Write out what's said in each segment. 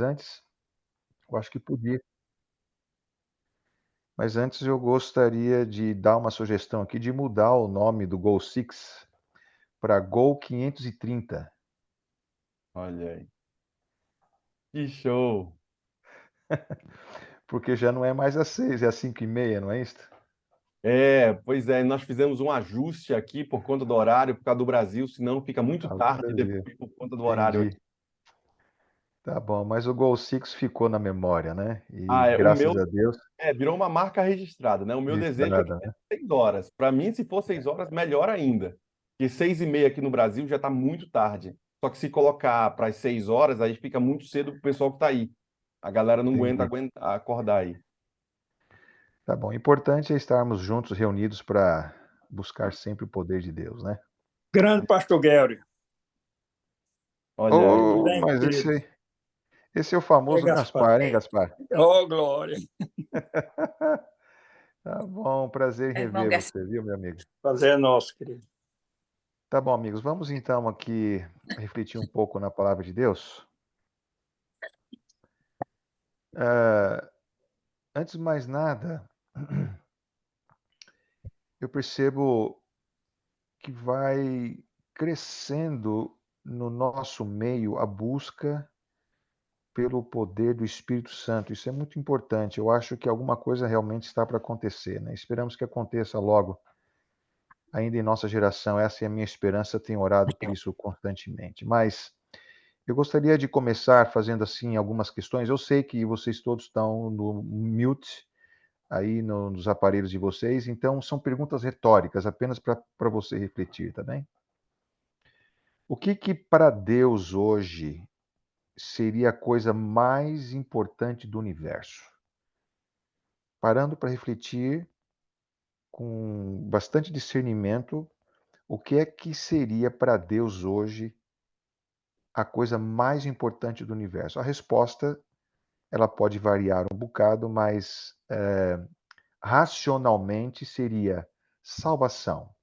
antes, eu acho que podia. Mas antes eu gostaria de dar uma sugestão aqui de mudar o nome do Gol Six para Gol 530, Olha aí. Que show! porque já não é mais às 6, é às 5h30, não é isso? Pois é, nós fizemos um ajuste aqui por conta do horário, por causa do Brasil, senão fica muito Ah, do tarde Brasil. depois por conta do horário Entendi. aqui. Tá bom, mas o Gol Six ficou na memória, né? E O graças meu a Deus, virou uma marca registrada, né? O meu desejo é que registrada, seja né? 6 horas. Para mim, se for 6 horas, melhor ainda. Porque 6h30 aqui no Brasil já está muito tarde. Só que se colocar para as 6 horas, aí fica muito cedo para o pessoal que está aí. A galera não Entendi. aguenta acordar aí. Tá bom. O importante é estarmos juntos, reunidos para buscar sempre o poder de Deus, né? Grande pastor Guelry. Olha aí. Tudo Oh, bem, mas querido? esse é o É, famoso Gaspar. Gaspar, hein, Gaspar? Oh, glória. Tá bom, prazer em É, irmão rever Gaspar. você, viu, meu amigo? Prazer é nosso, querido. Tá bom, amigos, vamos então aqui refletir um pouco na palavra de Deus. Ah, antes de mais nada, eu percebo que vai crescendo no nosso meio a busca pelo poder do Espírito Santo. Isso é muito importante. Eu acho que alguma coisa realmente está para acontecer, né? Esperamos que aconteça logo, ainda em nossa geração. Essa é a minha esperança, tenho orado por isso constantemente. Mas eu gostaria de começar fazendo assim algumas questões. Eu sei que vocês todos estão no mute aí nos aparelhos de vocês, então são perguntas retóricas, apenas para você refletir, tá bem? O que para Deus hoje seria a coisa mais importante do universo? Parando para refletir com bastante discernimento, o que é que seria para Deus hoje a coisa mais importante do universo? A resposta, ela pode variar um bocado, mas racionalmente seria salvação.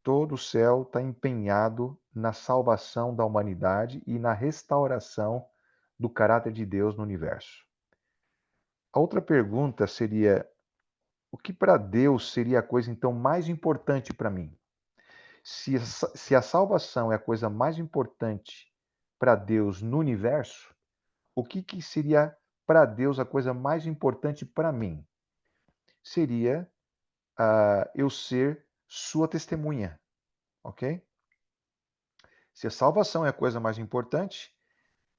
Todo o céu está empenhado na salvação da humanidade e na restauração do caráter de Deus no universo. A outra pergunta seria: o que para Deus seria a coisa então mais importante para mim? Se a salvação é a coisa mais importante para Deus no universo, o que seria para Deus a coisa mais importante para mim? Seria eu ser sua testemunha, ok? Se a salvação é a coisa mais importante,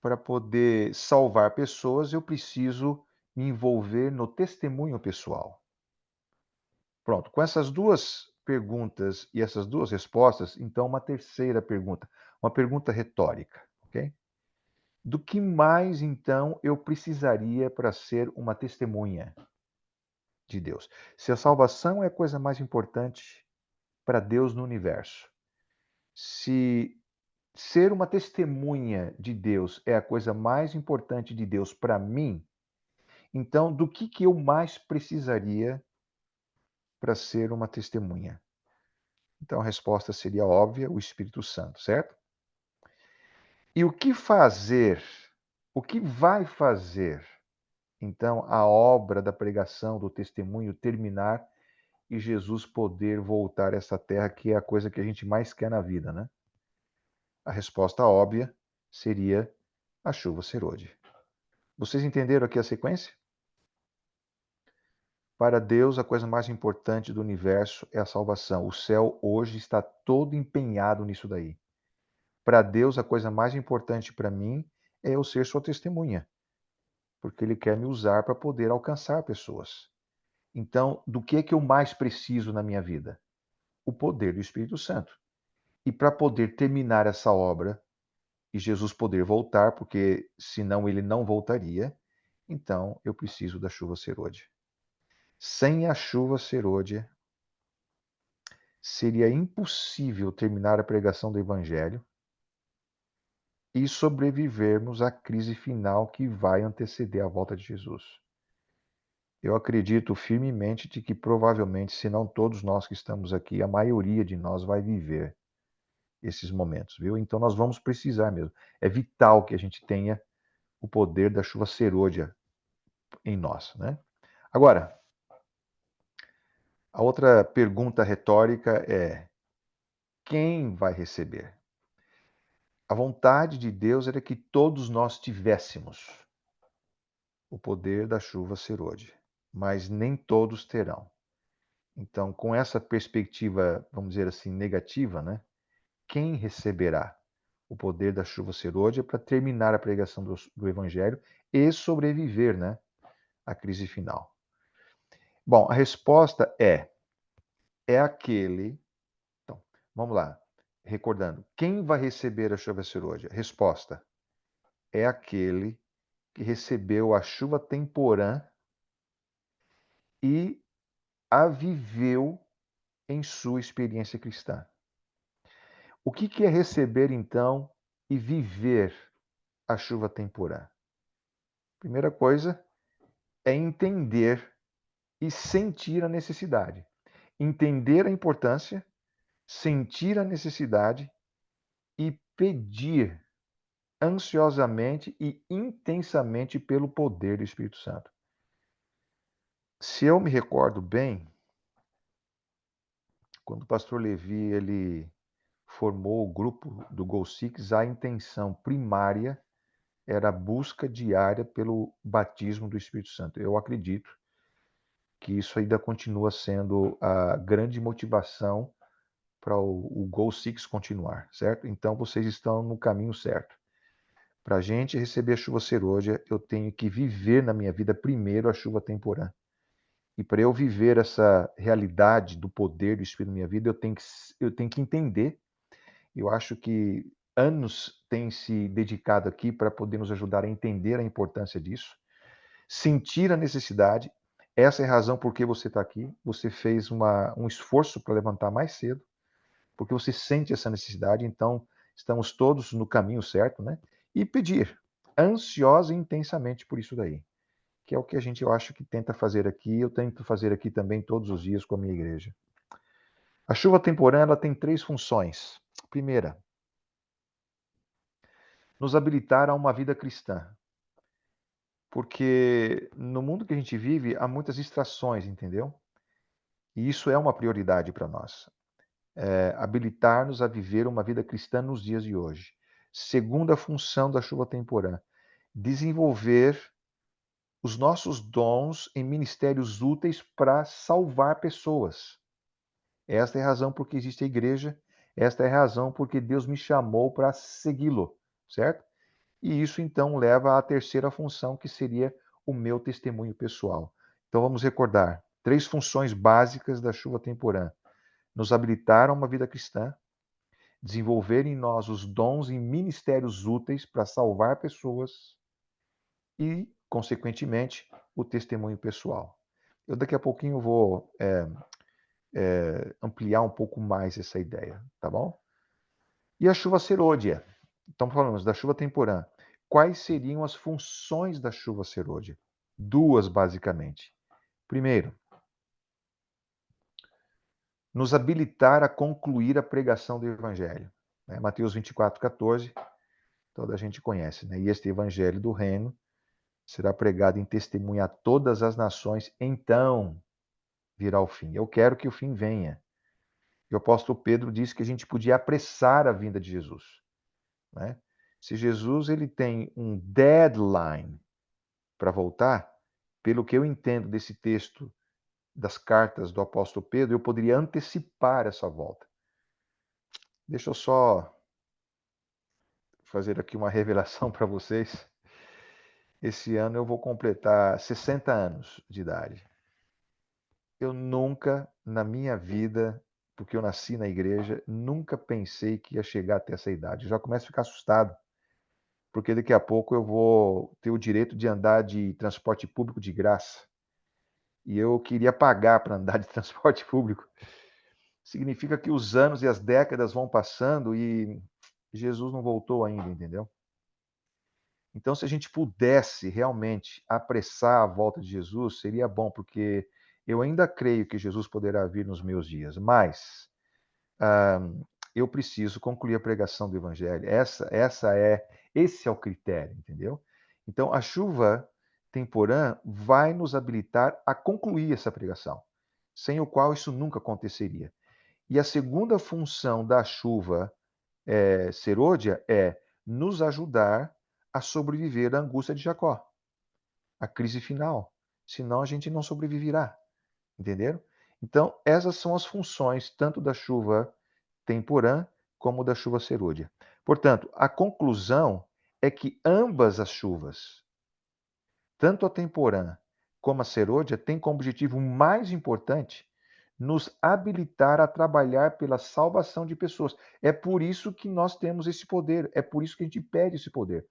para poder salvar pessoas, eu preciso me envolver no testemunho pessoal. Pronto, com essas duas perguntas e essas duas respostas, então uma terceira pergunta, uma pergunta retórica, ok? Do que mais então eu precisaria para ser uma testemunha de Deus? Se a salvação é a coisa mais importante para Deus no universo, se ser uma testemunha de Deus é a coisa mais importante de Deus para mim, então do que eu mais precisaria para ser uma testemunha? Então a resposta seria óbvia, o Espírito Santo, certo? E o que fazer? O que vai fazer, então, a obra da pregação, do testemunho terminar e Jesus poder voltar a essa terra, que é a coisa que a gente mais quer na vida, né? A resposta óbvia seria a chuva serôdia. Vocês entenderam aqui a sequência? Para Deus, a coisa mais importante do universo é a salvação. O céu hoje está todo empenhado nisso daí. Para Deus, a coisa mais importante para mim é eu ser sua testemunha, porque Ele quer me usar para poder alcançar pessoas. Então, do que é que eu mais preciso na minha vida? O poder do Espírito Santo. E para poder terminar essa obra e Jesus poder voltar, porque senão ele não voltaria, então eu preciso da chuva serôdia. Sem a chuva serôdia, seria impossível terminar a pregação do Evangelho e sobrevivermos à crise final que vai anteceder a volta de Jesus. Eu acredito firmemente de que provavelmente, se não todos nós que estamos aqui, a maioria de nós vai viver esses momentos, viu? Então nós vamos precisar mesmo. É vital que a gente tenha o poder da chuva serôdia em nós, né? Agora, a outra pergunta retórica é: quem vai receber? A vontade de Deus era que todos nós tivéssemos o poder da chuva serôdia, mas nem todos terão. Então, com essa perspectiva, vamos dizer assim, negativa, né? Quem receberá o poder da chuva serôdia para terminar a pregação do Evangelho e sobreviver, né, à crise final? Bom, a resposta é aquele. Então, vamos lá. Recordando, quem vai receber a chuva serôdia? Resposta: é aquele que recebeu a chuva temporã e a viveu em sua experiência cristã. O que é receber, então, e viver a chuva temporã? Primeira coisa é entender e sentir a necessidade. Entender a importância, sentir a necessidade e pedir ansiosamente e intensamente pelo poder do Espírito Santo. Se eu me recordo bem, quando o pastor Levi ele formou o grupo do Go Six, a intenção primária era a busca diária pelo batismo do Espírito Santo. Eu acredito que isso ainda continua sendo a grande motivação para o Go Six continuar, certo? Então vocês estão no caminho certo. Para a gente receber a chuva serôdia, eu tenho que viver na minha vida primeiro a chuva temporã. E para eu viver essa realidade do poder do Espírito na minha vida, eu tenho que entender. Eu acho que anos têm se dedicado aqui para poder nos ajudar a entender a importância disso, sentir a necessidade. Essa é a razão por que você está aqui. Você fez um esforço para levantar mais cedo, porque você sente essa necessidade. Então, estamos todos no caminho certo, né? E pedir ansiosa e intensamente por isso daí, que é o que a gente, eu acho que tenta fazer aqui. Eu tento fazer aqui também todos os dias com a minha igreja. A chuva temporã ela tem 3 funções. Primeira, nos habilitar a uma vida cristã. Porque no mundo que a gente vive há muitas distrações, entendeu? E isso é uma prioridade para nós. Habilitar-nos a viver uma vida cristã nos dias de hoje. Segunda função da chuva temporã, desenvolver os nossos dons em ministérios úteis para salvar pessoas. Esta é a razão por que existe a igreja, esta é a razão por que Deus me chamou para segui-lo, certo? E isso então leva à terceira função, que seria o meu testemunho pessoal. Então vamos recordar 3 funções básicas da chuva temporã: nos habilitar a uma vida cristã, desenvolver em nós os dons e ministérios úteis para salvar pessoas e, consequentemente, o testemunho pessoal. Eu daqui a pouquinho vou ampliar um pouco mais essa ideia, tá bom? E a chuva serôdia? Então falamos da chuva temporã. Quais seriam as funções da chuva serôdia? 2, basicamente. Primeiro, nos habilitar a concluir a pregação do Evangelho. Mateus 24:14, toda a gente conhece, né? E este Evangelho do Reino será pregado em testemunho a todas as nações, então virá o fim. Eu quero que o fim venha. E o apóstolo Pedro disse que a gente podia apressar a vinda de Jesus, né? Se Jesus ele tem um deadline para voltar, pelo que eu entendo desse texto das cartas do apóstolo Pedro, eu poderia antecipar essa volta. Deixa eu só fazer aqui uma revelação para vocês. Esse ano eu vou completar 60 anos de idade. Eu nunca, na minha vida, porque eu nasci na igreja, nunca pensei que ia chegar até essa idade. Eu já começo a ficar assustado, porque daqui a pouco eu vou ter o direito de andar de transporte público de graça. E eu queria pagar para andar de transporte público. Significa que os anos e as décadas vão passando e Jesus não voltou ainda, entendeu? Então, se a gente pudesse realmente apressar a volta de Jesus, seria bom, porque eu ainda creio que Jesus poderá vir nos meus dias, mas eu preciso concluir a pregação do Evangelho. Esse é o critério, entendeu? Então, a chuva temporã vai nos habilitar a concluir essa pregação, sem o qual isso nunca aconteceria. E a segunda função da chuva serôdia é nos ajudar a sobreviver à angústia de Jacó, a crise final. Senão a gente não sobreviverá. Entenderam? Então, essas são as funções tanto da chuva temporã como da chuva serôdia. Portanto, a conclusão é que ambas as chuvas, tanto a temporã como a serôdia, têm como objetivo mais importante nos habilitar a trabalhar pela salvação de pessoas. É por isso que nós temos esse poder, é por isso que a gente pede esse poder.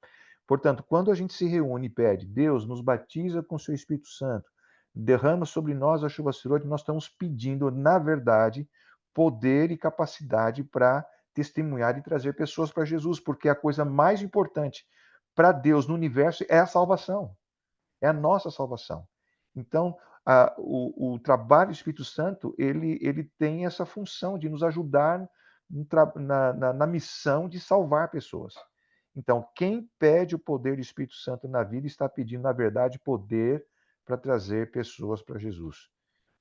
Portanto, quando a gente se reúne e pede, Deus nos batiza com o seu Espírito Santo, derrama sobre nós a chuva serôdia, nós estamos pedindo, na verdade, poder e capacidade para testemunhar e trazer pessoas para Jesus, porque a coisa mais importante para Deus no universo é a salvação. É a nossa salvação. Então, o trabalho do Espírito Santo, ele tem essa função de nos ajudar na missão de salvar pessoas. Então, quem pede o poder do Espírito Santo na vida está pedindo, na verdade, poder para trazer pessoas para Jesus.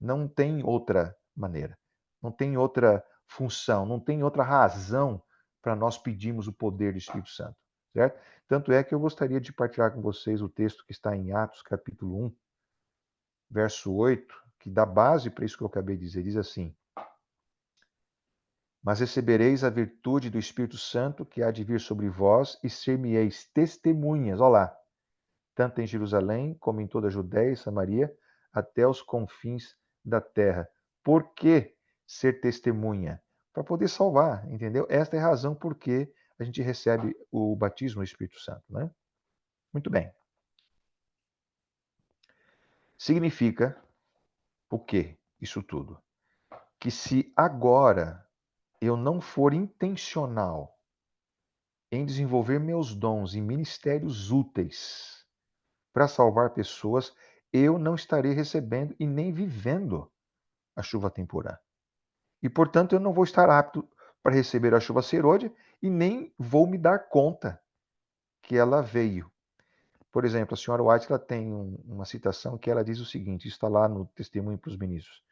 Não tem outra maneira, não tem outra função, não tem outra razão para nós pedirmos o poder do Espírito Santo, certo? Tanto é que eu gostaria de partilhar com vocês o texto que está em Atos, capítulo 1, verso 8, que dá base para isso que eu acabei de dizer. Diz assim: Mas recebereis a virtude do Espírito Santo que há de vir sobre vós e ser-me-eis testemunhas, olha lá, tanto em Jerusalém como em toda a Judéia e Samaria, até os confins da terra. Por que ser testemunha? Para poder salvar, entendeu? Esta é a razão por que a gente recebe o batismo do Espírito Santo, né? Muito bem. Significa o quê? Isso tudo. Que se agora eu não for intencional em desenvolver meus dons em ministérios úteis para salvar pessoas, eu não estarei recebendo e nem vivendo a chuva temporã. E, portanto, eu não vou estar apto para receber a chuva serôdia e nem vou me dar conta que ela veio. Por exemplo, a senhora White ela tem uma citação que ela diz o seguinte, está lá no Testemunho para os Ministros.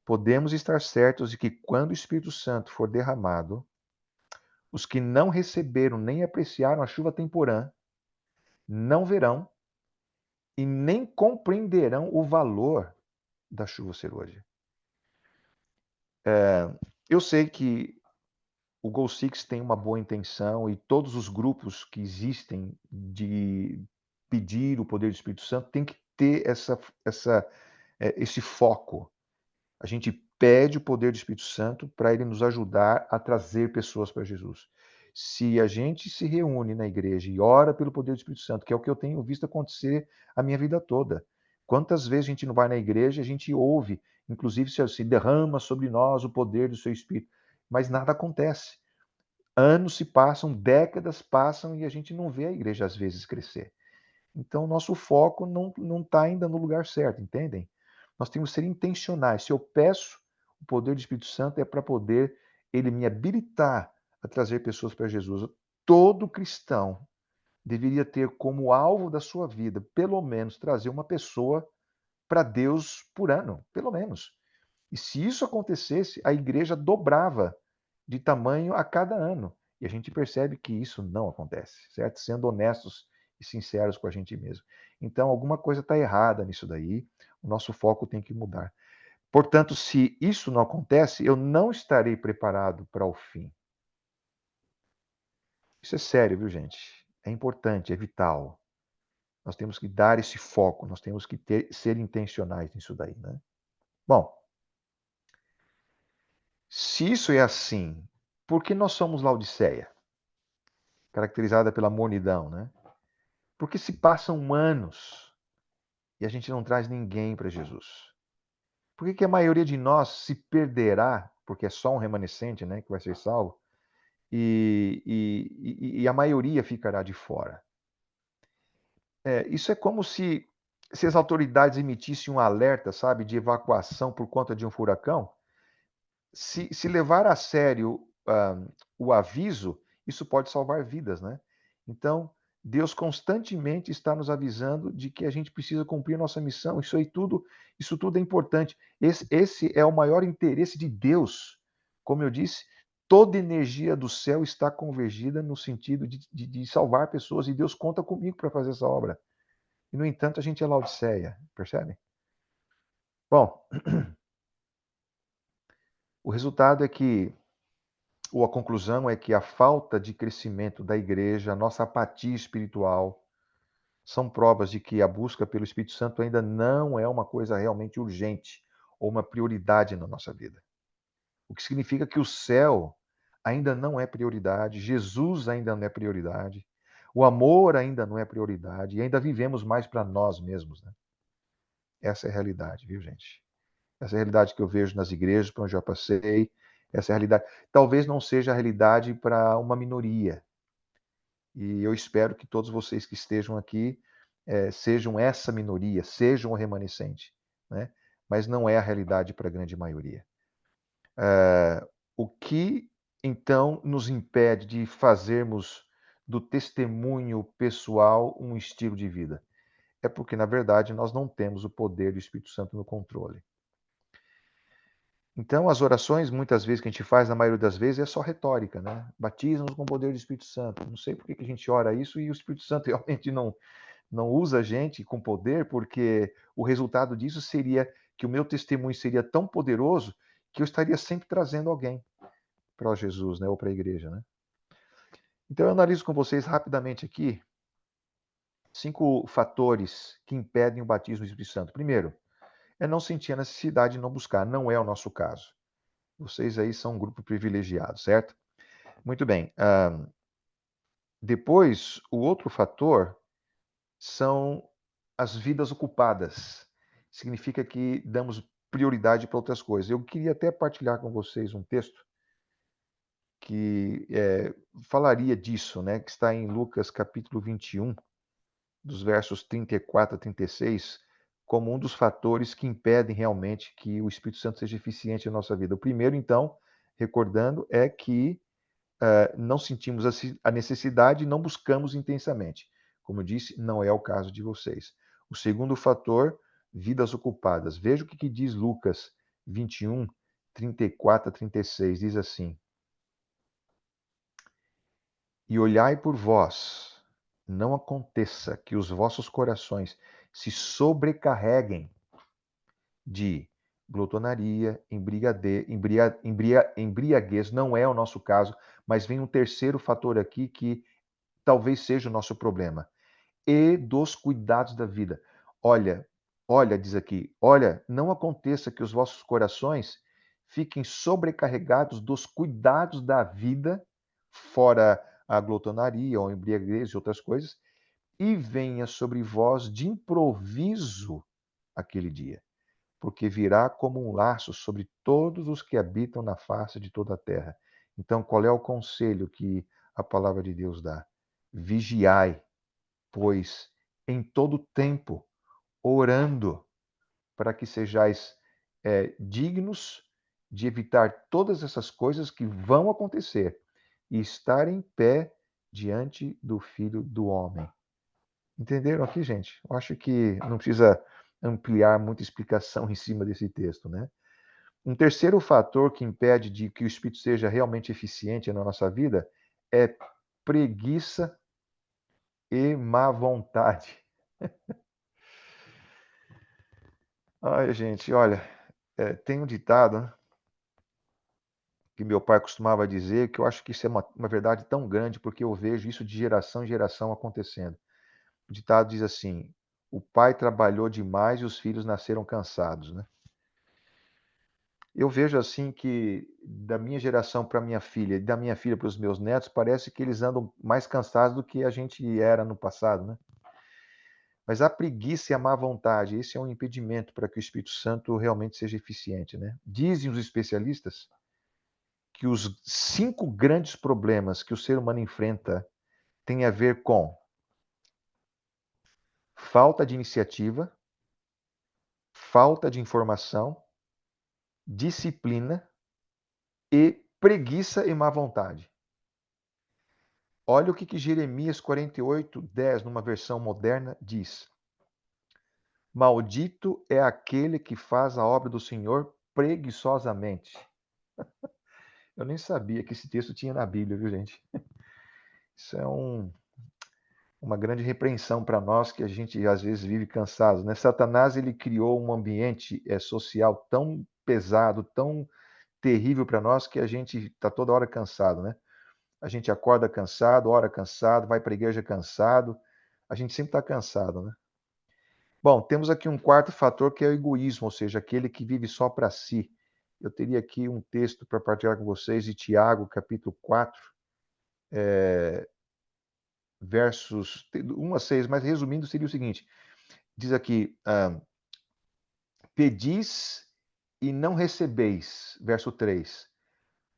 Podemos estar certos de que quando o Espírito Santo for derramado, os que não receberam nem apreciaram a chuva temporã não verão e nem compreenderão o valor da chuva serôdia. Eu sei que o Go Six tem uma boa intenção e todos os grupos que existem de pedir o poder do Espírito Santo tem que ter esse foco. A gente pede o poder do Espírito Santo para ele nos ajudar a trazer pessoas para Jesus. Se a gente se reúne na igreja e ora pelo poder do Espírito Santo, que é o que eu tenho visto acontecer a minha vida toda. Quantas vezes a gente não vai na igreja, a gente ouve, inclusive se derrama sobre nós o poder do seu Espírito, mas nada acontece. Anos se passam, décadas passam e a gente não vê a igreja às vezes crescer. Então, nosso foco não está ainda no lugar certo, entendem? Nós temos que ser intencionais. Se eu peço o poder do Espírito Santo, é para poder ele me habilitar a trazer pessoas para Jesus. Todo cristão deveria ter como alvo da sua vida, pelo menos, trazer uma pessoa para Deus por ano, pelo menos. E se isso acontecesse, a igreja dobrava de tamanho a cada ano. E a gente percebe que isso não acontece, certo? Sendo honestos e sinceros com a gente mesmo. Então, alguma coisa está errada nisso daí, o nosso foco tem que mudar. Portanto, se isso não acontece, eu não estarei preparado para o fim. Isso é sério, viu, gente? É importante, é vital. Nós temos que dar esse foco, nós temos que ser intencionais nisso daí, né? Bom, se isso é assim, por que nós somos Laodiceia? Caracterizada pela mornidão, né? Porque se passam anos e a gente não traz ninguém para Jesus. Por que a maioria de nós se perderá, porque é só um remanescente, né, que vai ser salvo, e a maioria ficará de fora? Isso é como se as autoridades emitissem um alerta, sabe, de evacuação por conta de um furacão. Se levar a sério o aviso, isso pode salvar vidas, né? Então, Deus constantemente está nos avisando de que a gente precisa cumprir nossa missão. Isso tudo é importante. Esse é o maior interesse de Deus. Como eu disse, toda energia do céu está convergida no sentido de salvar pessoas, e Deus conta comigo para fazer essa obra. E, no entanto, a gente é Laodiceia, percebe? Bom, o resultado é que, ou a conclusão é que a falta de crescimento da igreja, a nossa apatia espiritual, são provas de que a busca pelo Espírito Santo ainda não é uma coisa realmente urgente ou uma prioridade na nossa vida. O que significa que o céu ainda não é prioridade, Jesus ainda não é prioridade, o amor ainda não é prioridade, e ainda vivemos mais para nós mesmos, né? Essa é a realidade, viu, gente? Essa é a realidade que eu vejo nas igrejas por onde eu passei. Essa é a realidade. Talvez não seja a realidade para uma minoria. E eu espero que todos vocês que estejam aqui sejam essa minoria, sejam o remanescente, né? Mas não é a realidade para a grande maioria. O que, então, nos impede de fazermos do testemunho pessoal um estilo de vida? É porque, na verdade, nós não temos o poder do Espírito Santo no controle. Então, as orações, muitas vezes, que a gente faz, na maioria das vezes, é só retórica, né? Batiza-nos com o poder do Espírito Santo. Não sei por que a gente ora isso e o Espírito Santo realmente não usa a gente com poder, porque o resultado disso seria que o meu testemunho seria tão poderoso que eu estaria sempre trazendo alguém para Jesus, né? Ou para a igreja, né? Então, eu analiso com vocês rapidamente aqui 5 fatores que impedem o batismo do Espírito Santo. Primeiro, é não sentir a necessidade de não buscar. Não é o nosso caso. Vocês aí são um grupo privilegiado, certo? Muito bem. Depois, o outro fator são as vidas ocupadas. Significa que damos prioridade para outras coisas. Eu queria até partilhar com vocês um texto que falaria disso, né? Que está em Lucas capítulo 21, dos versos 34 a 36, como um dos fatores que impedem realmente que o Espírito Santo seja eficiente na nossa vida. O primeiro, então, recordando, é que não sentimos a necessidade e não buscamos intensamente. Como eu disse, não é o caso de vocês. O segundo fator, vidas ocupadas. Veja o que diz Lucas 21, 34 a 36. Diz assim: E olhai por vós, não aconteça que os vossos corações se sobrecarreguem de glutonaria, embriaguez, não é o nosso caso, mas vem um terceiro fator aqui que talvez seja o nosso problema, e dos cuidados da vida. Olha, diz aqui, olha, não aconteça que os vossos corações fiquem sobrecarregados dos cuidados da vida, fora a glutonaria ou embriaguez e outras coisas, e venha sobre vós de improviso aquele dia, porque virá como um laço sobre todos os que habitam na face de toda a terra. Então, qual é o conselho que a palavra de Deus dá? Vigiai, pois, em todo tempo, orando, para que sejais dignos de evitar todas essas coisas que vão acontecer e estar em pé diante do Filho do Homem. Entenderam aqui, gente? Eu acho que não precisa ampliar muita explicação em cima desse texto, né? Um terceiro fator que impede de que o Espírito seja realmente eficiente na nossa vida é preguiça e má vontade. Ai, gente, olha, tem um ditado, né, que meu pai costumava dizer, que eu acho que isso é uma verdade tão grande, porque eu vejo isso de geração em geração acontecendo. O ditado diz assim: o pai trabalhou demais e os filhos nasceram cansados, né? Eu vejo assim que da minha geração para minha filha, e da minha filha para os meus netos, parece que eles andam mais cansados do que a gente era no passado, né? Mas a preguiça e a má vontade, esse é um impedimento para que o Espírito Santo realmente seja eficiente, né? Dizem os especialistas que os 5 grandes problemas que o ser humano enfrenta têm a ver com falta de iniciativa, falta de informação, disciplina e preguiça e má vontade. Olha o que Jeremias 48:10, numa versão moderna, diz: Maldito é aquele que faz a obra do Senhor preguiçosamente. Eu nem sabia que esse texto tinha na Bíblia, viu, gente? Isso é uma grande repreensão para nós que a gente às vezes vive cansado, né? Satanás, ele criou um ambiente social tão pesado, tão terrível para nós, que a gente está toda hora cansado, né? A gente acorda cansado, ora cansado, vai para a igreja cansado, a gente sempre está cansado, né? Bom, temos aqui um quarto fator que é o egoísmo, ou seja, aquele que vive só para si. Eu teria aqui um texto para partilhar com vocês de Tiago, capítulo 4, versos 1 a 6, mas resumindo seria o seguinte, diz aqui, pedis e não recebeis, verso 3,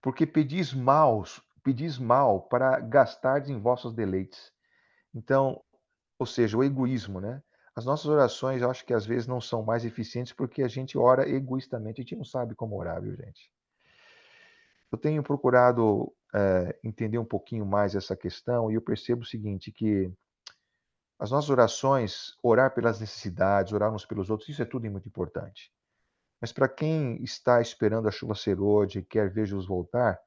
porque pedis mal para gastardes em vossos deleites. Então, ou seja, o egoísmo, né? As nossas orações, eu acho que às vezes não são mais eficientes porque a gente ora egoístamente, a gente não sabe como orar, viu, gente? Eu tenho procurado entender um pouquinho mais essa questão e eu percebo o seguinte, que as nossas orações, orar pelas necessidades, orar uns pelos outros, isso é tudo muito importante. Mas para quem está esperando a chuva ser hoje e quer ver Jesus voltar,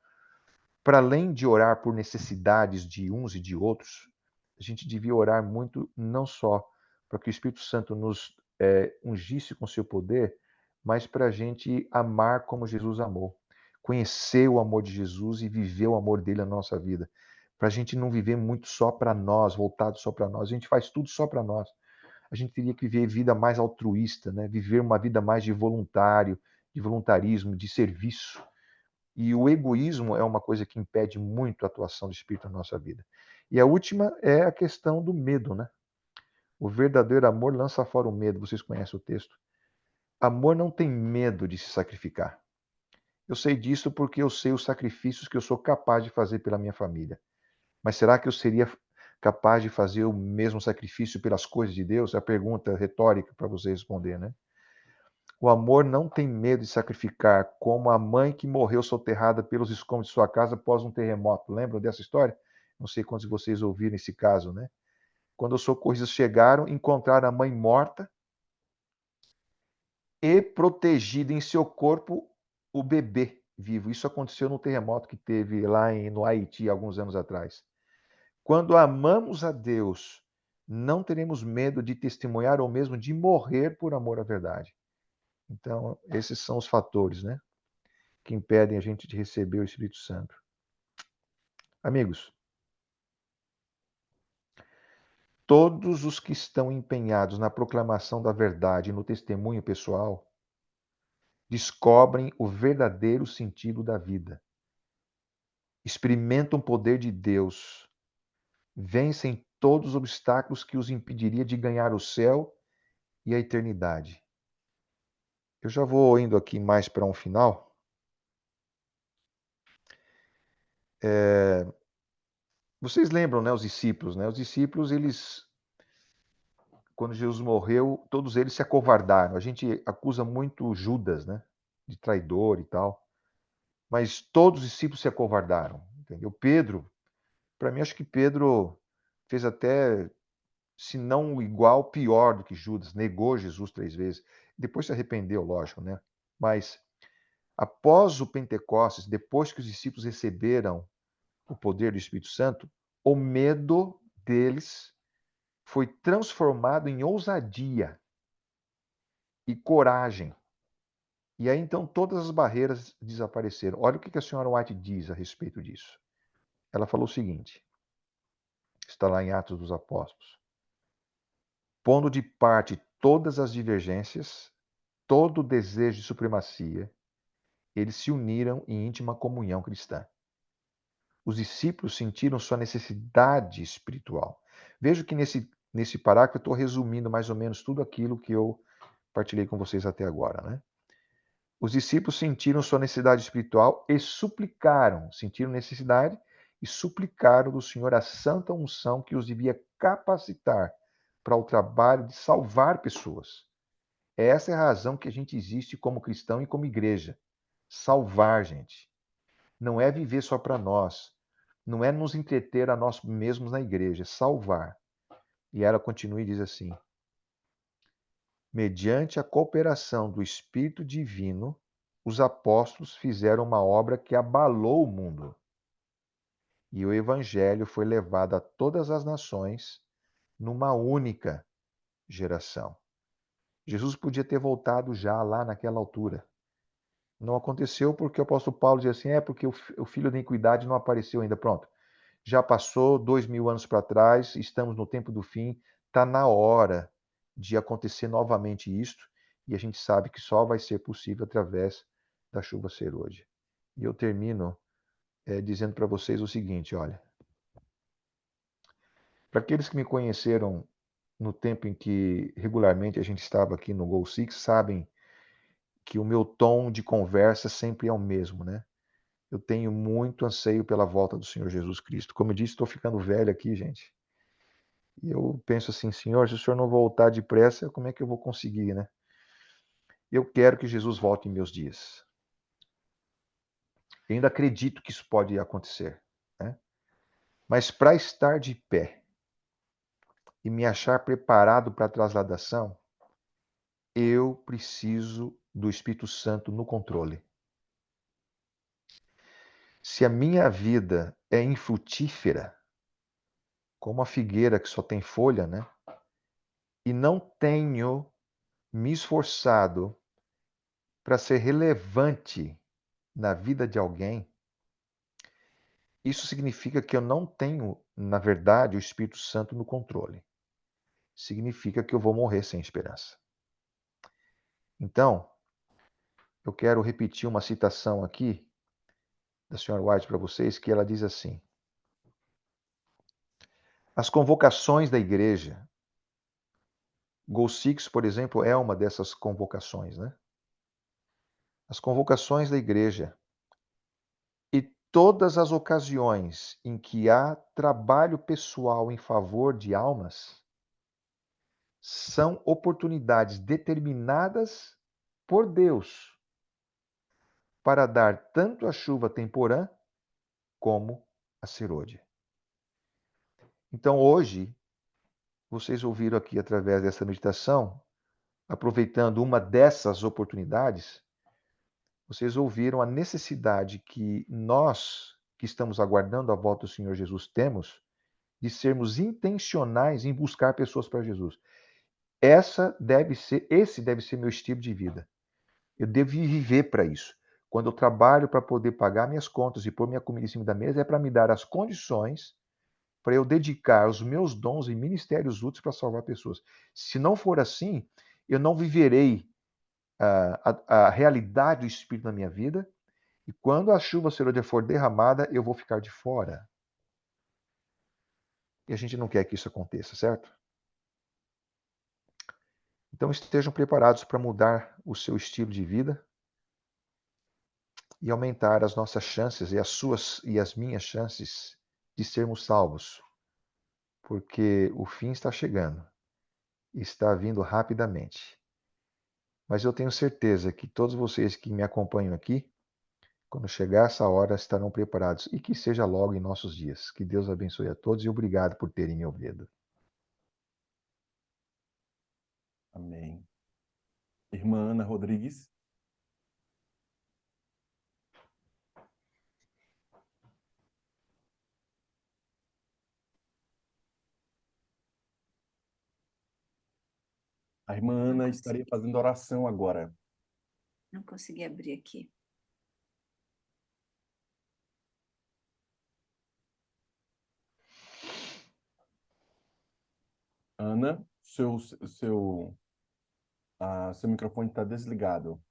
para além de orar por necessidades de uns e de outros, a gente devia orar muito não só para que o Espírito Santo nos ungisse com seu poder, mas para a gente amar como Jesus amou. Conhecer o amor de Jesus e viver o amor dele na nossa vida. Para a gente não viver muito só para nós, voltado só para nós. A gente faz tudo só para nós. A gente teria que viver vida mais altruísta, né? Viver uma vida mais de voluntário, de voluntarismo, de serviço. E o egoísmo é uma coisa que impede muito a atuação do Espírito na nossa vida. E a última é a questão do medo, né? O verdadeiro amor lança fora o medo. Vocês conhecem o texto? Amor não tem medo de se sacrificar. Eu sei disso porque eu sei os sacrifícios que eu sou capaz de fazer pela minha família. Mas será que eu seria capaz de fazer o mesmo sacrifício pelas coisas de Deus? É a pergunta retórica para você responder, né? O amor não tem medo de sacrificar, como a mãe que morreu soterrada pelos escombros de sua casa após um terremoto. Lembram dessa história? Não sei quantos de vocês ouviram esse caso, né? Quando os socorristas chegaram, encontraram a mãe morta e protegida em seu corpo o bebê vivo. Isso aconteceu no terremoto que teve lá no Haiti alguns anos atrás. Quando amamos a Deus, não teremos medo de testemunhar ou mesmo de morrer por amor à verdade. Então, esses são os fatores, né, que impedem a gente de receber o Espírito Santo. Amigos, todos os que estão empenhados na proclamação da verdade e no testemunho pessoal descobrem o verdadeiro sentido da vida, experimentam o poder de Deus, vencem todos os obstáculos que os impediria de ganhar o céu e a eternidade. Eu já vou indo aqui mais para um final. Vocês lembram, né, os discípulos, né? Os discípulos, eles, quando Jesus morreu, todos eles se acovardaram. A gente acusa muito Judas, né, de traidor e tal, mas todos os discípulos se acovardaram, entendeu? Pedro, para mim, acho que Pedro fez até, se não igual, pior do que Judas, negou Jesus 3 vezes. Depois se arrependeu, lógico, né? Mas após o Pentecostes, depois que os discípulos receberam o poder do Espírito Santo, o medo deles foi transformado em ousadia e coragem. E aí então todas as barreiras desapareceram. Olha o que a senhora White diz a respeito disso. Ela falou o seguinte, está lá em Atos dos Apóstolos: pondo de parte todas as divergências, todo o desejo de supremacia, eles se uniram em íntima comunhão cristã. Os discípulos sentiram sua necessidade espiritual. Vejo que nesse parágrafo eu estou resumindo mais ou menos tudo aquilo que eu partilhei com vocês até agora, né? Os discípulos sentiram sua necessidade espiritual e suplicaram, sentiram necessidade e suplicaram do Senhor a santa unção que os devia capacitar para o trabalho de salvar pessoas. Essa é a razão que a gente existe como cristão e como igreja. Salvar, gente. Não é viver só para nós. não é nos entreter a nós mesmos na igreja, é salvar. E ela continua e diz assim: mediante a cooperação do Espírito Divino, os apóstolos fizeram uma obra que abalou o mundo. E o evangelho foi levado a todas as nações numa única geração. Jesus podia ter voltado já lá naquela altura. Não aconteceu porque o apóstolo Paulo diz assim, porque o filho da iniquidade não apareceu ainda. Pronto. Já passou 2000 anos para trás, estamos no tempo do fim, está na hora de acontecer novamente isto, e a gente sabe que só vai ser possível através da chuva serôdia. E eu termino dizendo para vocês o seguinte, olha, para aqueles que me conheceram no tempo em que regularmente a gente estava aqui no Go Six, sabem que o meu tom de conversa sempre é o mesmo, né? Eu tenho muito anseio pela volta do Senhor Jesus Cristo. Como eu disse, estou ficando velho aqui, gente. E eu penso assim, Senhor, se o Senhor não voltar depressa, como é que eu vou conseguir, né? Eu quero que Jesus volte em meus dias. Eu ainda acredito que isso pode acontecer, né? Mas para estar de pé e me achar preparado para a trasladação, eu preciso do Espírito Santo no controle. Se a minha vida é infrutífera, como a figueira que só tem folha, né? E não tenho me esforçado para ser relevante na vida de alguém, isso significa que eu não tenho, na verdade, o Espírito Santo no controle. Significa que eu vou morrer sem esperança. Então, eu quero repetir uma citação aqui da senhora White para vocês, que ela diz assim: as convocações da igreja, Go Six, por exemplo, é uma dessas convocações, né? As convocações da igreja e todas as ocasiões em que há trabalho pessoal em favor de almas são oportunidades determinadas por Deus para dar tanto a chuva temporã como a serôdia. Então, hoje, vocês ouviram aqui através dessa meditação, aproveitando uma dessas oportunidades, vocês ouviram a necessidade que nós, que estamos aguardando a volta do Senhor Jesus, temos de sermos intencionais em buscar pessoas para Jesus. Esse deve ser meu estilo de vida. Eu devo viver para isso. Quando eu trabalho para poder pagar minhas contas e pôr minha comida em cima da mesa, é para me dar as condições para eu dedicar os meus dons e ministérios úteis para salvar pessoas. Se não for assim, eu não viverei a realidade do Espírito na minha vida, e quando a chuva serôdia for derramada, eu vou ficar de fora. E a gente não quer que isso aconteça, certo? Então estejam preparados para mudar o seu estilo de vida e aumentar as nossas chances e as suas e as minhas chances de sermos salvos, porque o fim está chegando e está vindo rapidamente. Mas eu tenho certeza que todos vocês que me acompanham aqui, quando chegar essa hora, estarão preparados e que seja logo em nossos dias. Que Deus abençoe a todos e obrigado por terem me ouvido. Amém. Irmã Ana Rodrigues. A irmã Ana estaria fazendo oração agora. Não consegui abrir aqui. Ana, seu microfone está desligado.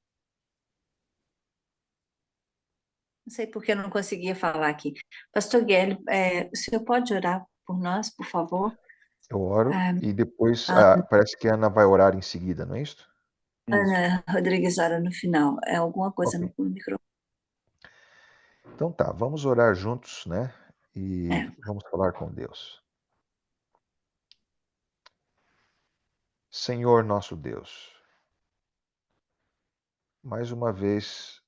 Não sei porque eu não conseguia falar aqui. Pastor Guilherme, o senhor pode orar por nós, por favor? Eu oro Ah, e depois a parece que a Ana vai orar em seguida, não é isso? Isso. Ana Rodrigues ora no final. É alguma coisa Ok. no microfone. Então tá, vamos orar juntos, né? É, E vamos falar com Deus. Senhor nosso Deus, mais uma vez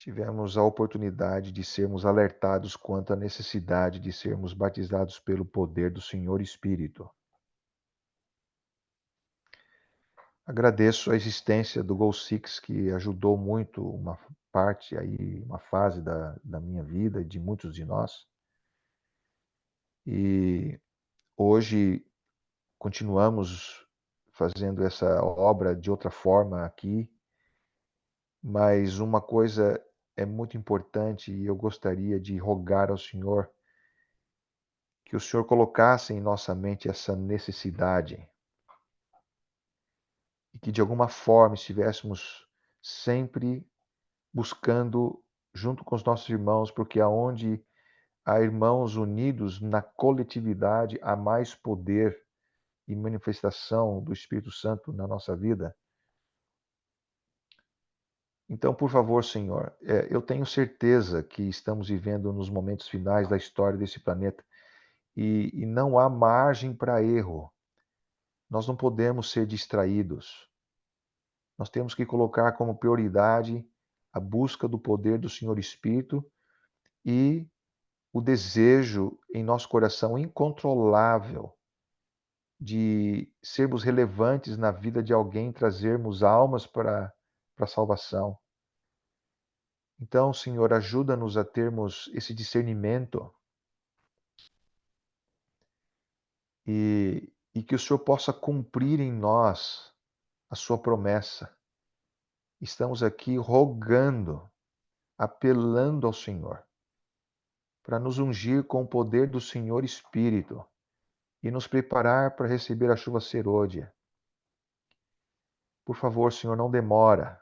tivemos a oportunidade de sermos alertados quanto à necessidade de sermos batizados pelo poder do Senhor Espírito. Agradeço a existência do Goal Six, que ajudou muito uma parte aí, uma fase da minha vida e de muitos de nós. E hoje continuamos fazendo essa obra de outra forma aqui, mas uma coisa é muito importante e eu gostaria de rogar ao Senhor que o Senhor colocasse em nossa mente essa necessidade e que de alguma forma estivéssemos sempre buscando junto com os nossos irmãos, porque aonde há irmãos unidos na coletividade, há mais poder e manifestação do Espírito Santo na nossa vida. Então, por favor, Senhor, eu tenho certeza que estamos vivendo nos momentos finais da história desse planeta e não há margem para erro. Nós não podemos ser distraídos. Nós temos que colocar como prioridade a busca do poder do Senhor Espírito e o desejo em nosso coração incontrolável de sermos relevantes na vida de alguém, trazermos almas para a salvação. Então, Senhor, ajuda-nos a termos esse discernimento e que o Senhor possa cumprir em nós a sua promessa. Estamos aqui rogando, apelando ao Senhor, para nos ungir com o poder do Senhor Espírito e nos preparar para receber a chuva serôdia. Por favor, Senhor, não demora.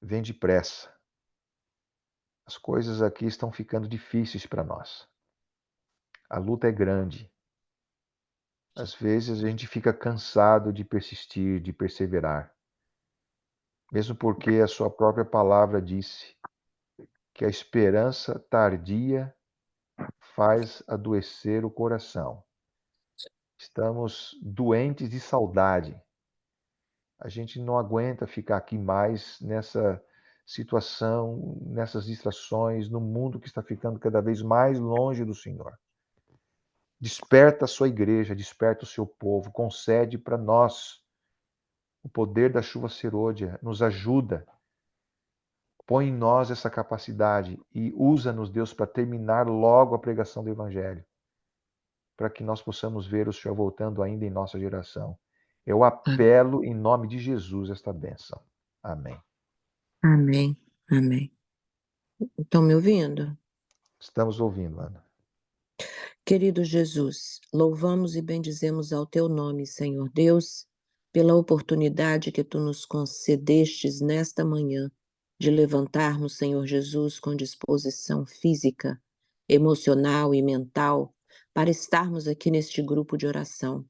Vem depressa. As coisas aqui estão ficando difíceis para nós. A luta é grande. Às vezes a gente fica cansado de persistir, de perseverar. Mesmo porque a sua própria palavra disse que a esperança tardia faz adoecer o coração. Estamos doentes de saudade. A gente não aguenta ficar aqui mais nessa situação, nessas distrações, no mundo que está ficando cada vez mais longe do Senhor. Desperta a sua igreja, desperta o seu povo, concede para nós o poder da chuva serôdia, nos ajuda, põe em nós essa capacidade e usa-nos, Deus, para terminar logo a pregação do Evangelho, para que nós possamos ver o Senhor voltando ainda em nossa geração. Eu apelo em nome de Jesus esta bênção. Amém. Amém. Amém. Estão me ouvindo? Estamos ouvindo, Ana. Querido Jesus, louvamos e bendizemos ao teu nome, Senhor Deus, pela oportunidade que tu nos concedestes nesta manhã de levantarmos, Senhor Jesus, com disposição física, emocional e mental para estarmos aqui neste grupo de oração.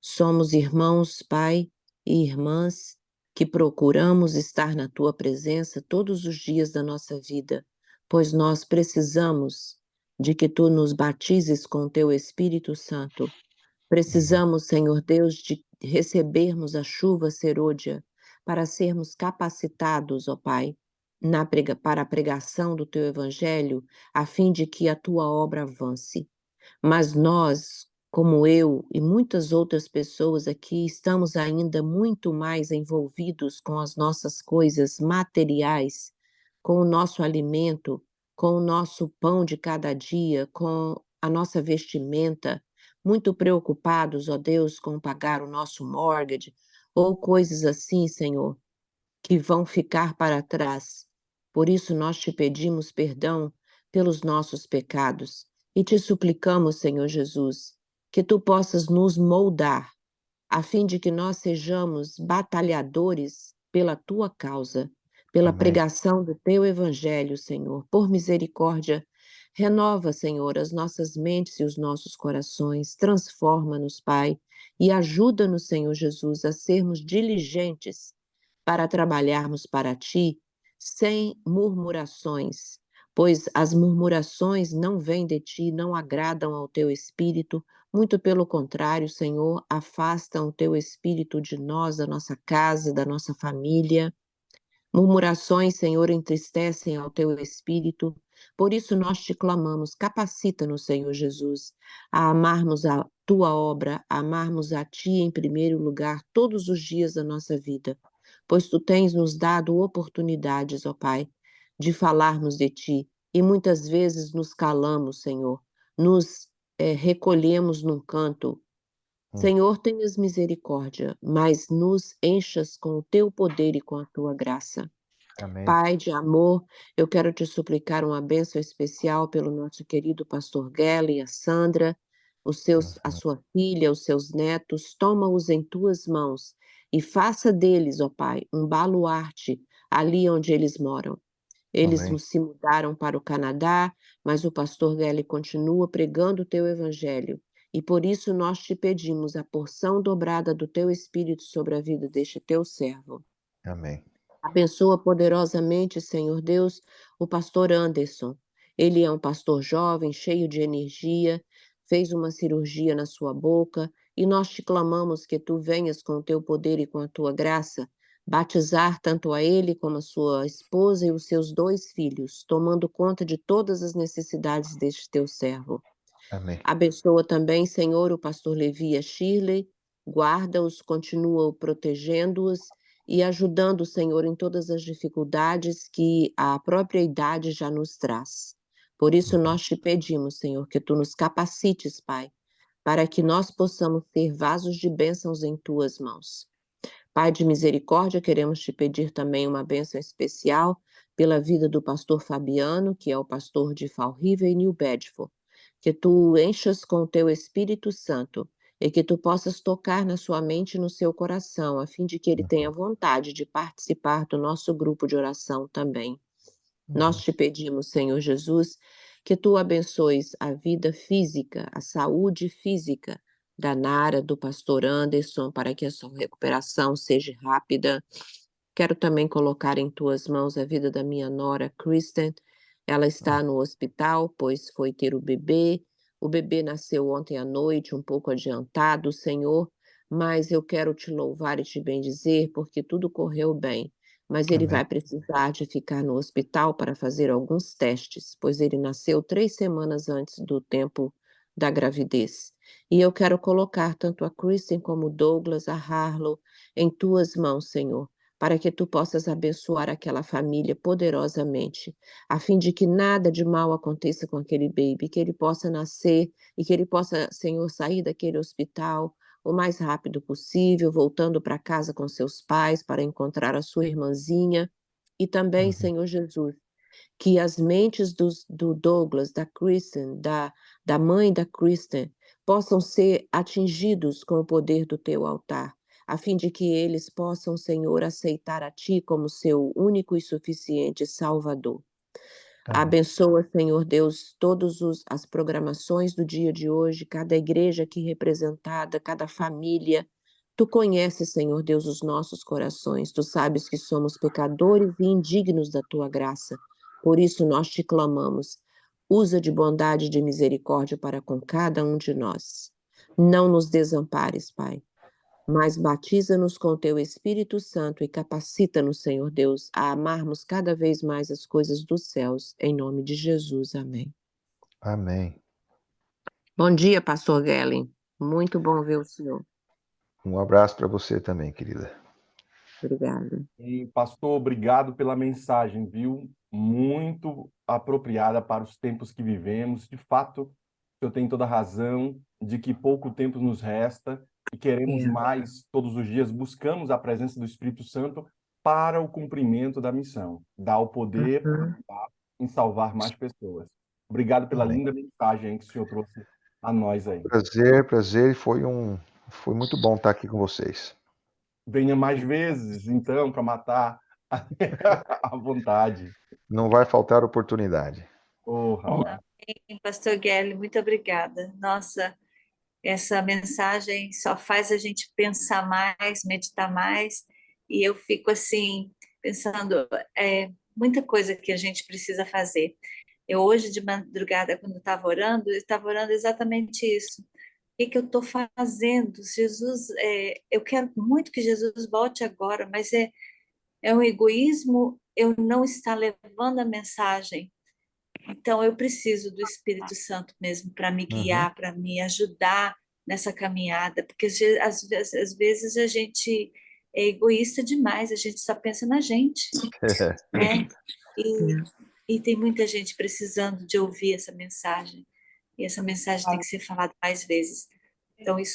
Somos irmãos, Pai, e irmãs que procuramos estar na tua presença todos os dias da nossa vida, pois nós precisamos de que tu nos batizes com teu Espírito Santo. Precisamos, Senhor Deus, de recebermos a chuva serôdia para sermos capacitados, ó Pai, para a pregação do teu Evangelho, a fim de que a tua obra avance. Mas nós, como eu e muitas outras pessoas aqui, estamos ainda muito mais envolvidos com as nossas coisas materiais, com o nosso alimento, com o nosso pão de cada dia, com a nossa vestimenta, muito preocupados, ó Deus, com pagar o nosso mortgage, ou coisas assim, Senhor, que vão ficar para trás. Por isso nós te pedimos perdão pelos nossos pecados e te suplicamos, Senhor Jesus, que tu possas nos moldar, a fim de que nós sejamos batalhadores pela tua causa, pela Amém. pregação do teu evangelho, Senhor. Por misericórdia, renova, Senhor, as nossas mentes e os nossos corações, transforma-nos, Pai, e ajuda-nos, Senhor Jesus, a sermos diligentes para trabalharmos para ti sem murmurações, pois as murmurações não vêm de ti, não agradam ao teu espírito, muito pelo contrário, Senhor, afastam o teu espírito de nós, da nossa casa, da nossa família. Murmurações, Senhor, entristecem ao teu espírito. Por isso nós te clamamos, capacita-nos, Senhor Jesus, a amarmos a tua obra, a amarmos a ti em primeiro lugar todos os dias da nossa vida, pois tu tens nos dado oportunidades, ó Pai, de falarmos de ti, e muitas vezes nos calamos, Senhor, nos recolhemos num canto. Senhor, tenhas misericórdia, mas nos enchas com o teu poder e com a tua graça. Amém. Pai de amor, eu quero te suplicar uma bênção especial pelo nosso querido pastor Gelli, a Sandra, a sua filha, os seus netos, toma-os em tuas mãos e faça deles, ó Pai, um baluarte ali onde eles moram. Eles Amém. se mudaram para o Canadá, mas o pastor Gelli continua pregando o teu evangelho. E por isso nós te pedimos a porção dobrada do teu Espírito sobre a vida deste teu servo. Amém. Abençoa poderosamente, Senhor Deus, o pastor Anderson. Ele é um pastor jovem, cheio de energia, fez uma cirurgia na sua boca, e nós te clamamos que tu venhas com o teu poder e com a tua graça, batizar tanto a ele como a sua esposa e os seus 2 filhos, tomando conta de todas as necessidades deste teu servo. Amém. Abençoa também, Senhor, o pastor Levi e a Shirley, guarda-os, continua protegendo-os e ajudando, Senhor, em todas as dificuldades que a própria idade já nos traz. Por isso nós te pedimos, Senhor, que tu nos capacites, Pai, para que nós possamos ser vasos de bênçãos em tuas mãos. Pai de misericórdia, queremos te pedir também uma bênção especial pela vida do pastor Fabiano, que é o pastor de Fall River e New Bedford. Que tu enchas com o teu Espírito Santo e que tu possas tocar na sua mente e no seu coração, a fim de que ele tenha vontade de participar do nosso grupo de oração também. Nós te pedimos, Senhor Jesus, que tu abençoes a vida física, a saúde física da Nara, do pastor Anderson, para que a sua recuperação seja rápida. Quero também colocar em tuas mãos a vida da minha nora, Kristen. Ela está no hospital, pois foi ter o bebê. O bebê nasceu ontem à noite, um pouco adiantado, Senhor, mas eu quero te louvar e te bendizer, porque tudo correu bem. Mas ele Amém. vai precisar de ficar no hospital para fazer alguns testes, pois ele nasceu 3 semanas antes do tempo da gravidez. E eu quero colocar tanto a Kristen como o Douglas, a Harlow, em tuas mãos, Senhor, para que tu possas abençoar aquela família poderosamente, a fim de que nada de mal aconteça com aquele baby, que ele possa nascer e que ele possa, Senhor, sair daquele hospital o mais rápido possível, voltando para casa com seus pais para encontrar a sua irmãzinha. E também, Senhor Jesus, que as mentes do Douglas, da Kristen, da mãe da Kristen, possam ser atingidos com o poder do teu altar, a fim de que eles possam, Senhor, aceitar a Ti como seu único e suficiente Salvador. Amém. Abençoa, Senhor Deus, todas as programações do dia de hoje, cada igreja aqui representada, cada família. Tu conheces, Senhor Deus, os nossos corações. Tu sabes que somos pecadores e indignos da Tua graça. Por isso nós te clamamos. Usa de bondade e de misericórdia para com cada um de nós. Não nos desampares, Pai, mas batiza-nos com o teu Espírito Santo e capacita-nos, Senhor Deus, a amarmos cada vez mais as coisas dos céus, em nome de Jesus. Amém. Amém. Bom dia, pastor Gelling. Muito bom ver o senhor. Um abraço para você também, querida. Obrigada. E, pastor, obrigado pela mensagem, viu? Muito apropriada para os tempos que vivemos. De fato, o senhor tem toda a razão de que pouco tempo nos resta e queremos mais todos os dias. Buscamos a presença do Espírito Santo para o cumprimento da missão. Dá o poder em salvar mais pessoas. Obrigado pela Amém. linda mensagem que o senhor trouxe a nós aí. Prazer. Foi muito bom estar aqui com vocês. Venha mais vezes, então, para matar a vontade. Não vai faltar oportunidade. Oh, rapaz. Pastor Gelli, muito obrigada. Nossa, essa mensagem só faz a gente pensar mais, meditar mais, e eu fico assim, pensando, muita coisa que a gente precisa fazer. Eu hoje de madrugada, quando eu estava orando exatamente isso. O que eu estou fazendo? Jesus, eu quero muito que Jesus volte agora, mas é um egoísmo eu não estar levando a mensagem. Então, eu preciso do Espírito Santo mesmo para me guiar, para me ajudar nessa caminhada, porque às vezes a gente é egoísta demais, a gente só pensa na gente, né? E tem muita gente precisando de ouvir essa mensagem, e essa mensagem tem que ser falada mais vezes. Então, isso